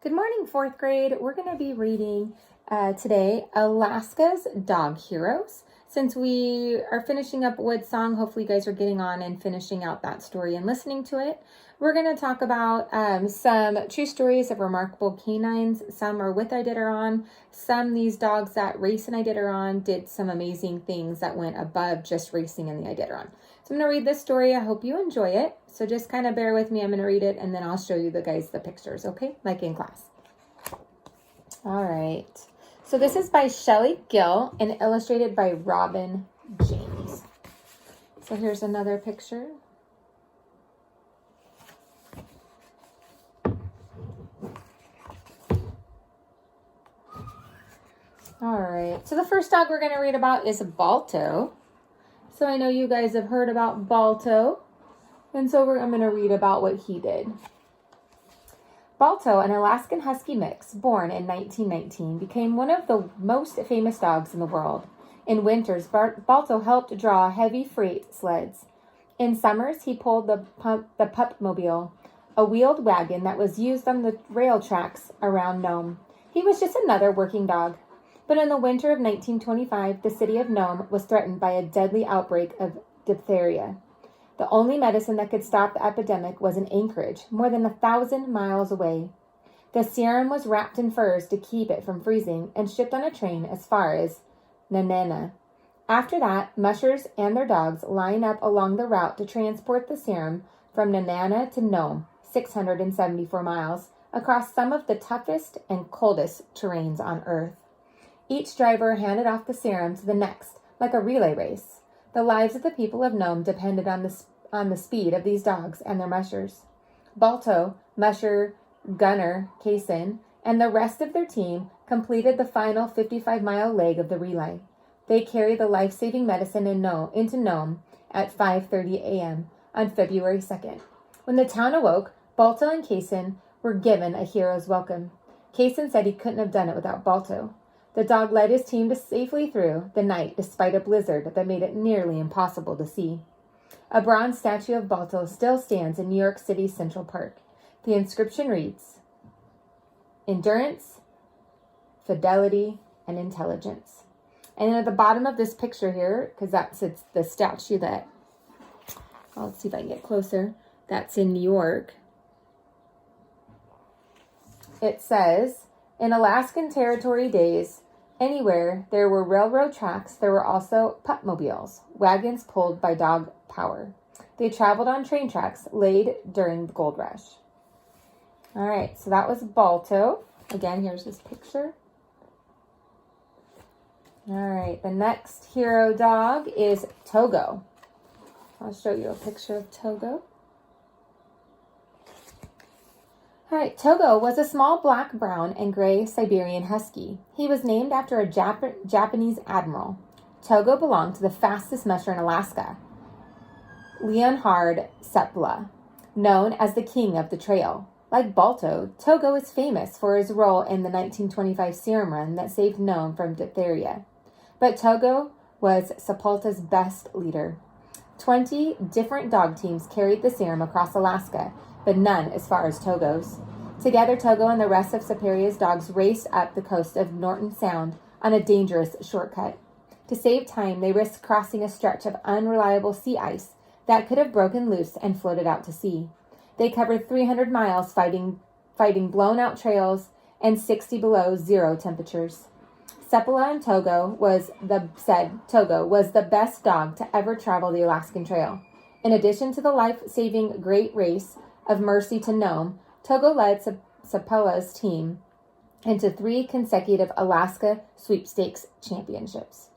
Good morning, fourth grade. We're going to be reading today Alaska's Dog Heroes. Since we are finishing up Wood's Song, hopefully you guys are getting on and finishing out that story and listening to it. We're going to talk about some true stories of remarkable canines. Some are with Iditarod. Some these dogs that race in Iditarod did some amazing things that went above just racing in the Iditarod. So I'm going to read this story. I hope you enjoy it. So just kind of bear with me. I'm going to read it and then I'll show you the pictures, okay? Like in class. All right. So this is by Shelley Gill and illustrated by Robin James. So here's another picture. All right. So the first dog we're going to read about is Balto. So I know you guys have heard about Balto. And so I'm going to read about what he did. Balto, an Alaskan Husky mix, born in 1919, became one of the most famous dogs in the world. In winters, Balto helped draw heavy freight sleds. In summers, he pulled the Pupmobile, a wheeled wagon that was used on the rail tracks around Nome. He was just another working dog. But in the winter of 1925, the city of Nome was threatened by a deadly outbreak of diphtheria. The only medicine that could stop the epidemic was in Anchorage, more than 1,000 miles away. The serum was wrapped in furs to keep it from freezing and shipped on a train as far as Nenana. After that, mushers and their dogs line up along the route to transport the serum from Nenana to Nome, 674 miles, across some of the toughest and coldest terrains on Earth. Each driver handed off the serum to the next, like a relay race. The lives of the people of Nome depended on the speed of these dogs and their mushers. Balto, musher, gunner, Kaysen, and the rest of their team completed the final 55-mile leg of the relay. They carried the life-saving medicine into Nome at 5:30 a.m. on February 2nd. When the town awoke, Balto and Kaysen were given a hero's welcome. Kaysen said he couldn't have done it without Balto. The dog led his team safely through the night despite a blizzard that made it nearly impossible to see. A bronze statue of Balto still stands in New York City's Central Park. The inscription reads, "Endurance, fidelity, and intelligence." And at the bottom of this picture here, because that's the statue that, let's see if I can get closer, that's in New York. It says, "In Alaskan Territory days, anywhere there were railroad tracks, there were also pupmobiles, wagons pulled by dog power. They traveled on train tracks laid during the gold rush." All right, so that was Balto. Again, here's this picture. All right, the next hero dog is Togo. I'll show you a picture of Togo. All right, Togo was a small black, brown, and gray Siberian Husky. He was named after a Japanese admiral. Togo belonged to the fastest musher in Alaska, Leonhard Seppala, known as the King of the Trail. Like Balto, Togo is famous for his role in the 1925 serum run that saved Nome from diphtheria. But Togo was Seppala's best leader. 20 different dog teams carried the serum across Alaska, but none as far as Togo's. Together, Togo and the rest of Seppala's dogs raced up the coast of Norton Sound on a dangerous shortcut. To save time, they risked crossing a stretch of unreliable sea ice that could have broken loose and floated out to sea. They covered 300 miles fighting blown-out trails and 60 below zero temperatures. Seppala and Togo said Togo was the best dog to ever travel the Alaskan Trail. In addition to the life-saving Great Race of Mercy to Nome, Togo led Seppala's team into 3 consecutive Alaska Sweepstakes championships.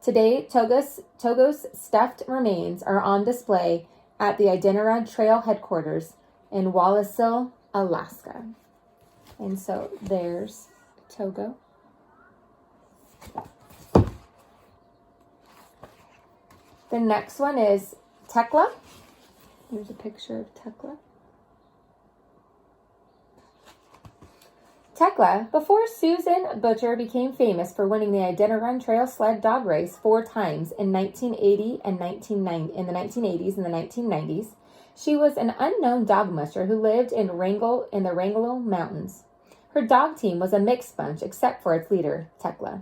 Today, Togo's stuffed remains are on display at the Iditarod Trail headquarters in Wallacil, Alaska. And so there's Togo. The next one is Tekla. Here's a picture of Tekla. Tekla, before Susan Butcher became famous for winning the Iditarod Trail sled dog race 4 times in 1980 and 1990, in the 1980s and the 1990s, she was an unknown dog musher who lived in the Wrangell Mountains. Her dog team was a mixed bunch except for its leader, Tekla.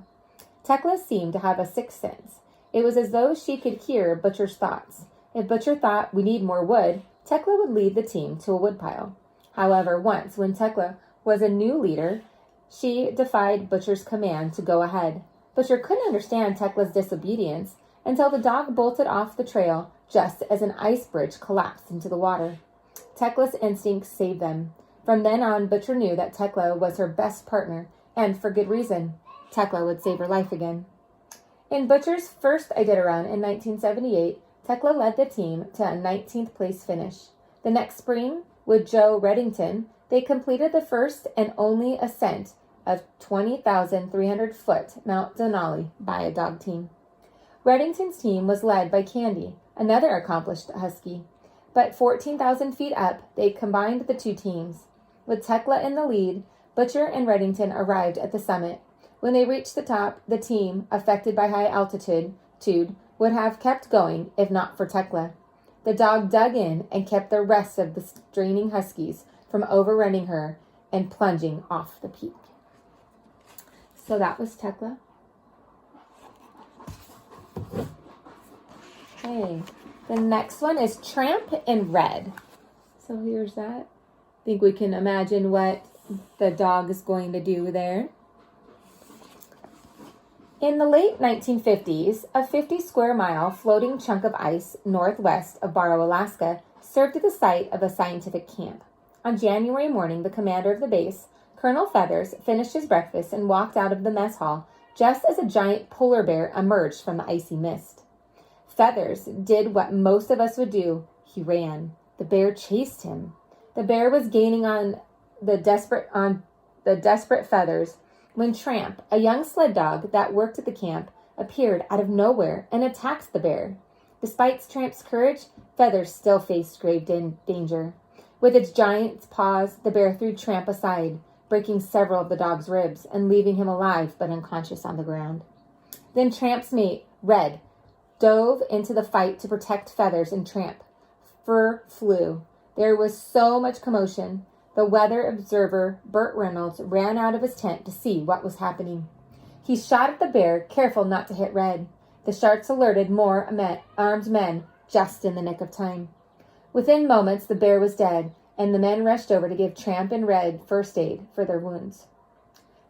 Tekla seemed to have a sixth sense. It was as though she could hear Butcher's thoughts. If Butcher thought we need more wood, Tekla would lead the team to a woodpile. However, once, when Tekla was a new leader, she defied Butcher's command to go ahead. Butcher couldn't understand Tekla's disobedience until the dog bolted off the trail just as an ice bridge collapsed into the water. Tekla's instincts saved them. From then on, Butcher knew that Tekla was her best partner, and for good reason. Tekla would save her life again. In Butcher's first Iditarod in 1978, Tekla led the team to a 19th place finish. The next spring, with Joe Reddington, they completed the first and only ascent of 20,300-foot Mount Denali by a dog team. Reddington's team was led by Candy, another accomplished husky. But 14,000 feet up, they combined the two teams. With Tekla in the lead, Butcher and Reddington arrived at the summit. When they reached the top, the team, affected by high altitude, would have kept going if not for Tekla. The dog dug in and kept the rest of the straining huskies from overrunning her and plunging off the peak. So that was Tekla. Okay, the next one is Tramp in Red. So here's that. I think we can imagine what the dog is going to do there. In the late 1950s, a 50-square-mile floating chunk of ice northwest of Barrow, Alaska, served as the site of a scientific camp. On January morning, the commander of the base, Colonel Feathers, finished his breakfast and walked out of the mess hall just as a giant polar bear emerged from the icy mist. Feathers did what most of us would do. He ran. The bear chased him. The bear was gaining on the desperate Feathers when Tramp, a young sled dog that worked at the camp, appeared out of nowhere and attacked the bear. Despite Tramp's courage, Feathers still faced grave danger. With its giant paws, the bear threw Tramp aside, breaking several of the dog's ribs and leaving him alive but unconscious on the ground. Then Tramp's mate, Red, dove into the fight to protect Feathers and Tramp. Fur flew. There was so much commotion. The weather observer, Burt Reynolds, ran out of his tent to see what was happening. He shot at the bear, careful not to hit Red. The sharks alerted more armed men just in the nick of time. Within moments, the bear was dead, and the men rushed over to give Tramp and Red first aid for their wounds.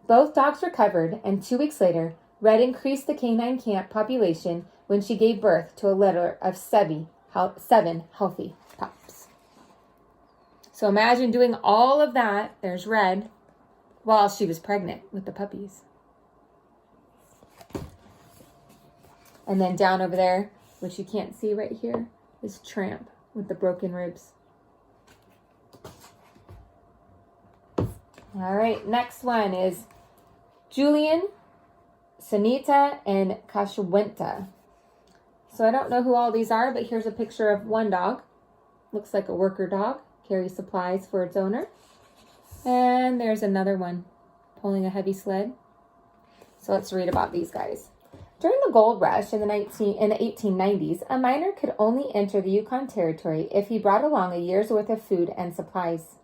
Both dogs recovered, and 2 weeks later, Red increased the canine camp population when she gave birth to a litter of 7 healthy pups. So imagine doing all of that, there's Red, while she was pregnant with the puppies. And then down over there, which you can't see right here, is Tramp with the broken ribs. All right, next one is Julian, Sunita, and Kashwenta. So I don't know who all these are, but here's a picture of one dog. Looks like a worker dog. Carries supplies for its owner. And there's another one pulling a heavy sled. So let's read about these guys. During the gold rush in the 1890s, a miner could only enter the Yukon Territory if he brought along a year's worth of food and supplies.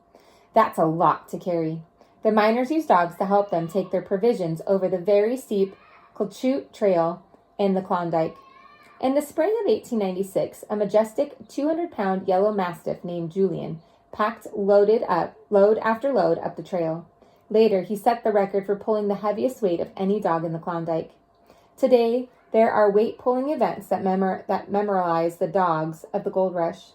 That's a lot to carry. The miners used dogs to help them take their provisions over the very steep Klachute Trail in the Klondike. In the spring of 1896, a majestic 200-pound yellow mastiff named Julian packed load after load up the trail. Later, he set the record for pulling the heaviest weight of any dog in the Klondike. Today, there are weight-pulling events that memorialize the dogs of the gold rush.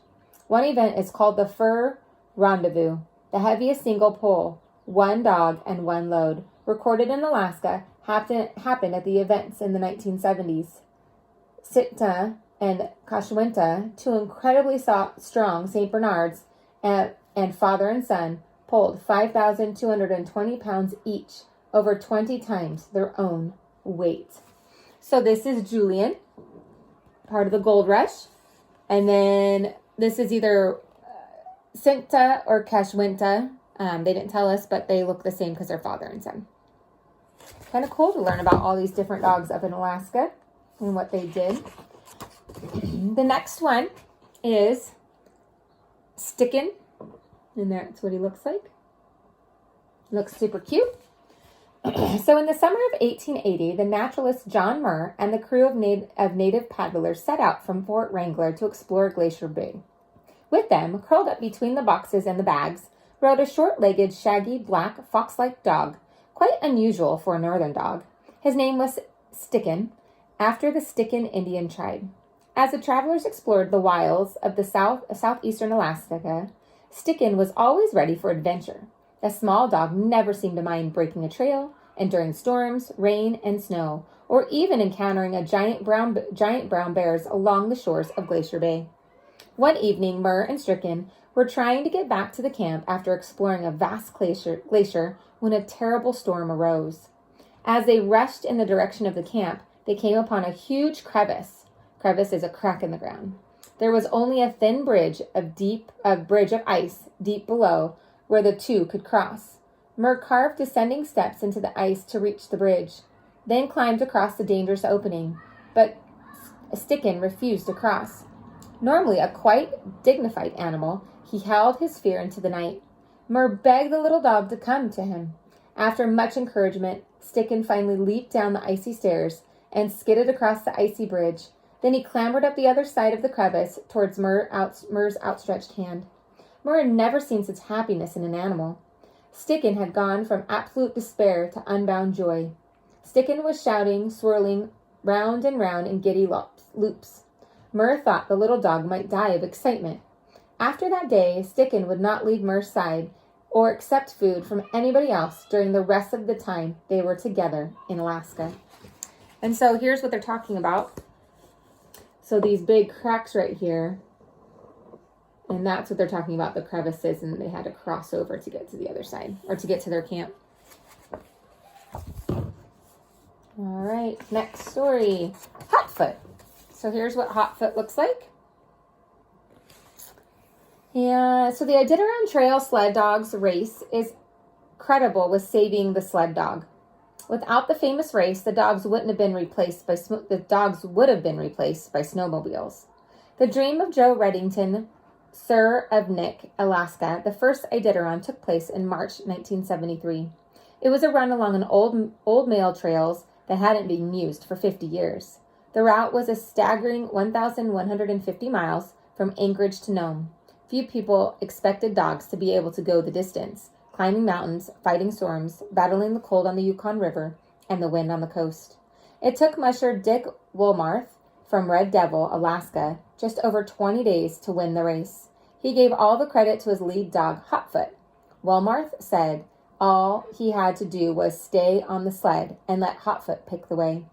One event is called the Fur Rendezvous, the heaviest single pull, one dog and one load, recorded in Alaska, happened at the events in the 1970s. Sitta and Kashwenta, two incredibly strong St. Bernards, and father and son, pulled 5,220 pounds each, over 20 times their own weight. So this is Julian, part of the gold rush. And then this is either Sitta or Kashwenta. They didn't tell us, but they look the same because they're father and son. Kind of cool to learn about all these different dogs up in Alaska and what they did. The next one is Stickin', and that's what he looks like. Looks super cute. So in the summer of 1880, the naturalist John Muir and the crew of native paddlers set out from Fort Wrangler to explore Glacier Bay. With them, curled up between the boxes and the bags, rode a short-legged, shaggy, black, fox-like dog, quite unusual for a northern dog. His name was Stickin, after the Stickin Indian tribe. As the travelers explored the wilds of the southeastern Alaska, Stickin was always ready for adventure. The small dog never seemed to mind breaking a trail, enduring storms, rain, and snow, or even encountering giant brown bears along the shores of Glacier Bay. One evening, Muir and Stickin were trying to get back to the camp after exploring a vast glacier when a terrible storm arose. As they rushed in the direction of the camp, they came upon a huge crevice. Crevice is a crack in the ground. There was only a thin bridge of ice deep below, where the two could cross. Muir carved descending steps into the ice to reach the bridge, then climbed across the dangerous opening, but Stickin refused to cross. Normally a quite dignified animal, he howled his fear into the night. Muir begged the little dog to come to him. After much encouragement, Stickin finally leaped down the icy stairs and skidded across the icy bridge. Then he clambered up the other side of the crevice towards Muir's outstretched hand. Muir had never seen such happiness in an animal. Stickin had gone from absolute despair to unbound joy. Stickin was shouting, swirling round and round in giddy loops. Muir thought the little dog might die of excitement. After that day, Stickin would not leave Muir's side or accept food from anybody else during the rest of the time they were together in Alaska. And so here's what they're talking about. So these big cracks right here, and that's what they're talking about, the crevices, and they had to cross over to get to the other side, or to get to their camp. All right, next story. Hotfoot. So here's what Hotfoot looks like. Yeah, so the Iditarod Trail Sled Dogs race is credible with saving the sled dog. Without the famous race, the dogs would have been replaced by snowmobiles. The dream of Joe Reddington, Sir of Nick, Alaska, the first Iditarod took place in March 1973. It was a run along an old mail trails that hadn't been used for 50 years. The route was a staggering 1,150 miles from Anchorage to Nome. Few people expected dogs to be able to go the distance, climbing mountains, fighting storms, battling the cold on the Yukon River, and the wind on the coast. It took musher Dick Wilmarth from Red Devil, Alaska, just over 20 days to win the race. He gave all the credit to his lead dog, Hotfoot. Wilmarth said all he had to do was stay on the sled and let Hotfoot pick the way.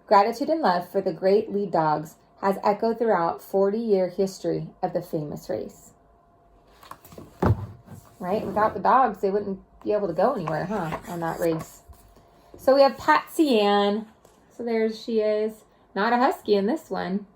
Gratitude and love for the great lead dogs has echoed throughout 40-year history of the famous race. Right? Without the dogs, they wouldn't be able to go anywhere, on that race. So we have Patsy Ann. So there she is. Not a husky in this one.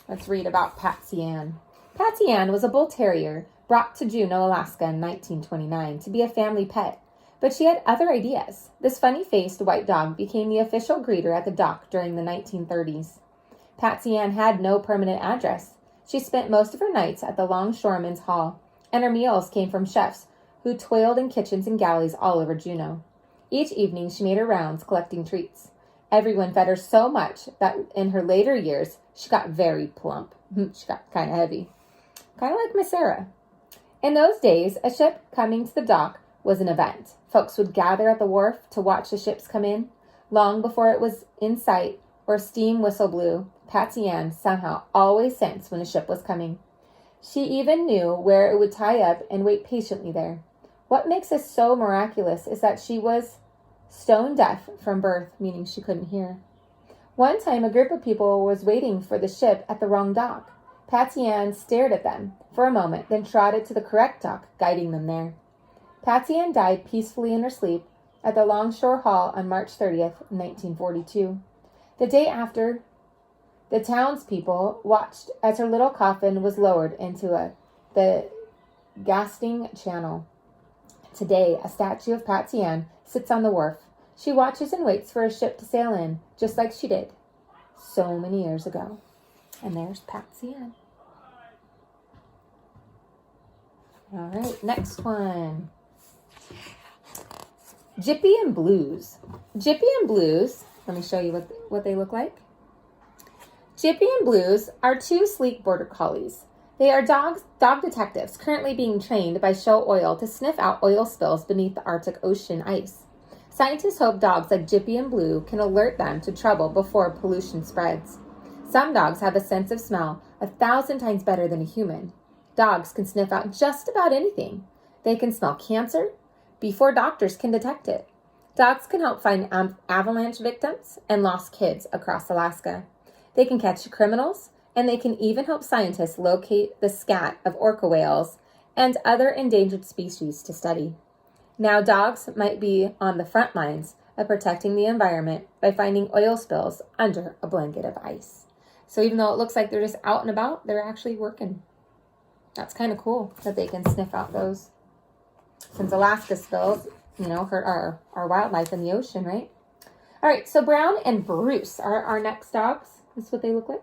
Let's read about Patsy Ann. Patsy Ann was a bull terrier brought to Juneau, Alaska in 1929 to be a family pet. But she had other ideas. This funny-faced white dog became the official greeter at the dock during the 1930s. Patsy Ann had no permanent address. She spent most of her nights at the Longshoremen's Hall, and her meals came from chefs who toiled in kitchens and galleys all over Juneau. Each evening she made her rounds collecting treats. Everyone fed her so much that in her later years she got very plump. She got kind of heavy. Kind of like Miss Sarah. In those days, a ship coming to the dock was an event. Folks would gather at the wharf to watch the ships come in. Long before it was in sight or steam whistle blew, Patsy Ann somehow always sensed when a ship was coming. She even knew where it would tie up and wait patiently there. What makes this so miraculous is that she was stone deaf from birth, meaning she couldn't hear. One time, a group of people was waiting for the ship at the wrong dock. Patsy Ann stared at them for a moment, then trotted to the correct dock, guiding them there. Patsy Ann died peacefully in her sleep at the Longshore Hall on March 30th, 1942. The day after, the townspeople watched as her little coffin was lowered into the Gasting Channel. Today, a statue of Patsy Ann sits on the wharf. She watches and waits for a ship to sail in, just like she did so many years ago. And there's Patsy Ann. All right, next one. Jippy and Blues. Jippy and Blues, let me show you what they look like. Jippy and Blues are two sleek border collies. They are dog detectives currently being trained by Shell Oil to sniff out oil spills beneath the Arctic Ocean ice. Scientists hope dogs like Jippy and Blue can alert them to trouble before pollution spreads. Some dogs have a sense of smell 1,000 times better than a human. Dogs can sniff out just about anything. They can smell cancer before doctors can detect it. Dogs can help find avalanche victims and lost kids across Alaska. They can catch criminals, and they can even help scientists locate the scat of orca whales and other endangered species to study. Now dogs might be on the front lines of protecting the environment by finding oil spills under a blanket of ice. So even though it looks like they're just out and about, they're actually working. That's kind of cool that they can sniff out those. Since Alaska spills, hurt our wildlife in the ocean, right? All right, so Brown and Bruce are our next dogs. This is what they look like.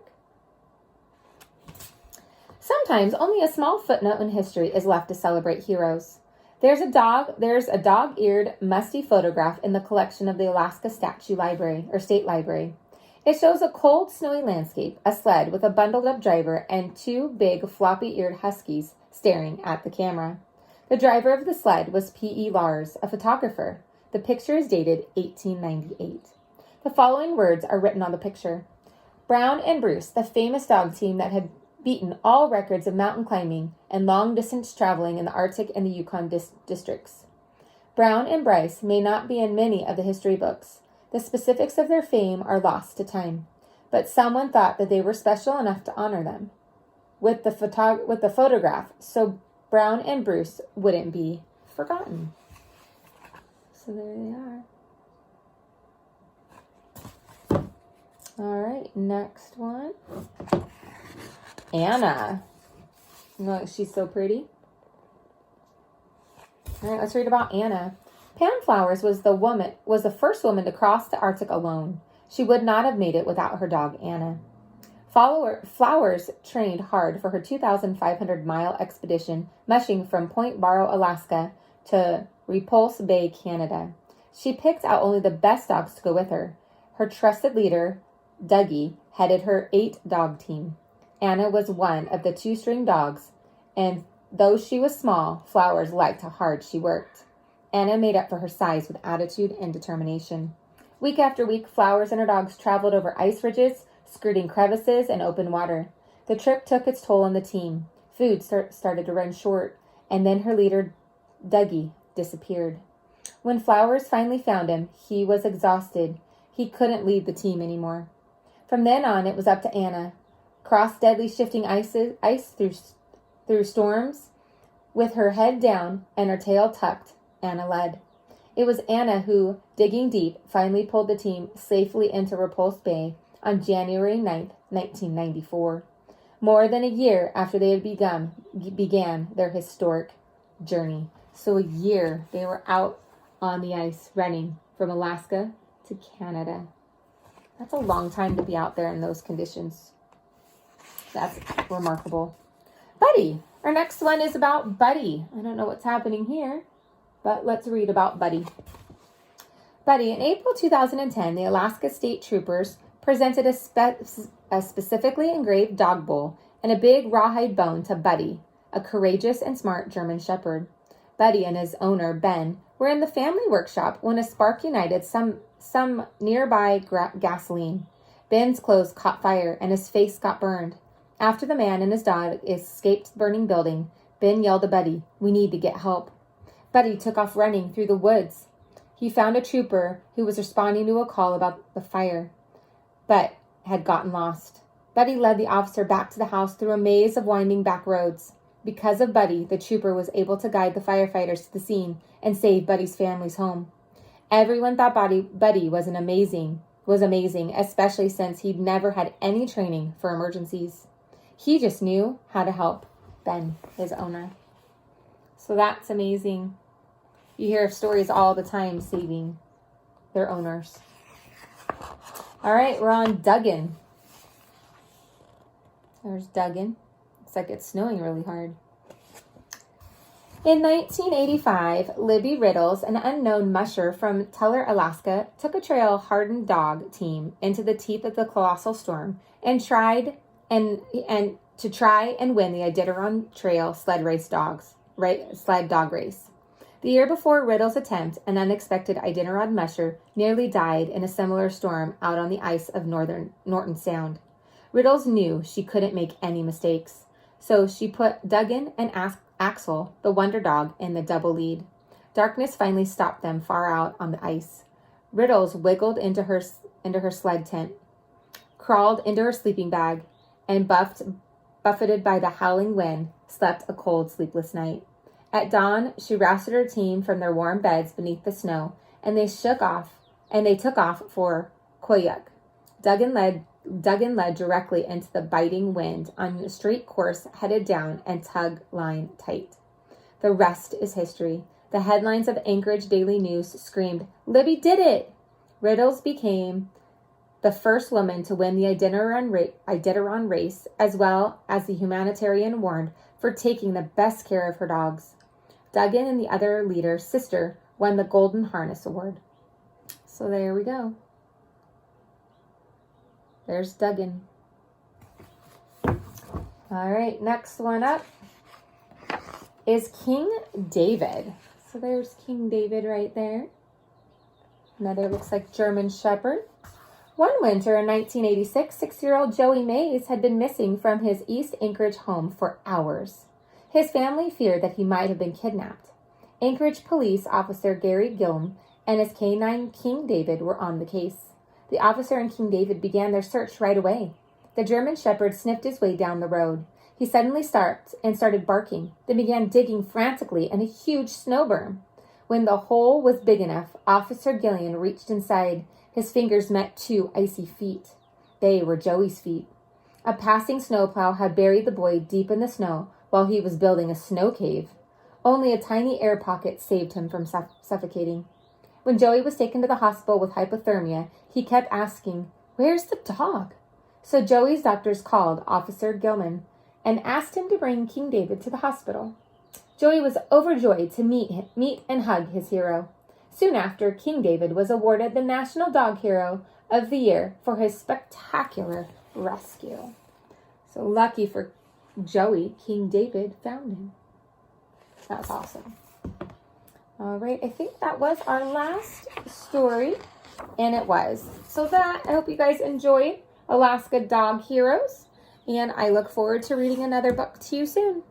Sometimes only a small footnote in history is left to celebrate heroes. There's a dog-eared, musty photograph in the collection of the Alaska State Library. It shows a cold, snowy landscape, a sled with a bundled-up driver, and two big, floppy-eared huskies staring at the camera. The driver of the sled was P.E. Lars, a photographer. The picture is dated 1898. The following words are written on the picture. Brown and Bruce, the famous dog team that had beaten all records of mountain climbing and long-distance traveling in the Arctic and the Yukon districts. Brown and Bryce may not be in many of the history books. The specifics of their fame are lost to time, but someone thought that they were special enough to honor them with the photograph, so Brown and Bruce wouldn't be forgotten. So there they are. All right, next one. Anna. She's so pretty. All right, let's read about Anna. Pam Flowers was the first woman to cross the Arctic alone. She would not have made it without her dog, Anna. Flowers trained hard for her 2,500-mile expedition, mushing from Point Barrow, Alaska, to Repulse Bay, Canada. She picked out only the best dogs to go with her. Her trusted leader, Dougie, headed her 8-dog team. Anna was one of the 2-string dogs, and though she was small, Flowers liked how hard she worked. Anna made up for her size with attitude and determination. Week after week, Flowers and her dogs traveled over ice ridges, skirting crevices and open water. The trip took its toll on the team. Food started to run short, and then her leader, Dougie, disappeared. When Flowers finally found him, he was exhausted. He couldn't lead the team anymore. From then on, it was up to Anna. Cross deadly shifting ice through storms. With her head down and her tail tucked, Anna led. It was Anna who, digging deep, finally pulled the team safely into Repulse Bay on January 9th, 1994. More than a year after they had began their historic journey. So a year they were out on the ice running from Alaska to Canada. That's a long time to be out there in those conditions. That's remarkable. Buddy. Our next one is about Buddy. I don't know what's happening here, but let's read about Buddy. Buddy, in April 2010, the Alaska State Troopers presented a specifically engraved dog bowl and a big rawhide bone to Buddy, a courageous and smart German Shepherd. Buddy and his owner, Ben, were in the family workshop when a spark ignited some nearby gasoline. Ben's clothes caught fire and his face got burned. After the man and his dog escaped the burning building, Ben yelled to Buddy, "We need to get help." Buddy took off running through the woods. He found a trooper who was responding to a call about the fire, but had gotten lost. Buddy led the officer back to the house through a maze of winding back roads. Because of Buddy, the trooper was able to guide the firefighters to the scene and save Buddy's family's home. Everyone thought Buddy was amazing, especially since he'd never had any training for emergencies. He just knew how to help Ben, his owner. So that's amazing. You hear of stories all the time saving their owners. All right, we're on Duggan. There's Duggan. Looks like it's snowing really hard. In 1985, Libby Riddles, an unknown musher from Teller, Alaska, took a trail-hardened dog team into the teeth of the colossal storm and tried and win the Iditarod Trail sled dog race. The year before Riddle's attempt, an unexpected Iditarod musher nearly died in a similar storm out on the ice of Norton Sound. Riddles knew she couldn't make any mistakes, so she put Duggan and Axel, the wonder dog, in the double lead. Darkness finally stopped them far out on the ice. Riddles wiggled into her sled tent, crawled into her sleeping bag, and buffeted by the howling wind, slept a cold, sleepless night. At dawn, she rousted her team from their warm beds beneath the snow, and they took off for Koyuk. Duggan led directly into the biting wind on a straight course headed down and tug line tight. The rest is history. The headlines of Anchorage Daily News screamed, "Libby did it!" Riddles became the first woman to win the Iditarod race, as well as the humanitarian award for taking the best care of her dogs. Duggan and the other leader's sister won the Golden Harness Award. So there we go. There's Duggan. All right, next one up is King David. So there's King David right there. Another looks like German Shepherd. One winter in 1986, 6-year-old Joey Mays had been missing from his East Anchorage home for hours. His family feared that he might have been kidnapped. Anchorage police officer Gary Gilm and his canine King David were on the case. The officer and King David began their search right away. The German Shepherd sniffed his way down the road. He suddenly stopped and started barking, then began digging frantically in a huge snow berm. When the hole was big enough, Officer Gillian reached inside. His fingers met 2 icy feet. They were Joey's feet. A passing snowplow had buried the boy deep in the snow while he was building a snow cave. Only a tiny air pocket saved him from suffocating. When Joey was taken to the hospital with hypothermia, he kept asking, "Where's the dog?" So Joey's doctors called Officer Gilman and asked him to bring King David to the hospital. Joey was overjoyed to meet and hug his hero. Soon after, King David was awarded the National Dog Hero of the Year for his spectacular rescue. So lucky for Joey, King David found him. That's awesome. All right, I think that was our last story, and it was. So I hope you guys enjoyed Alaska Dog Heroes, and I look forward to reading another book to you soon.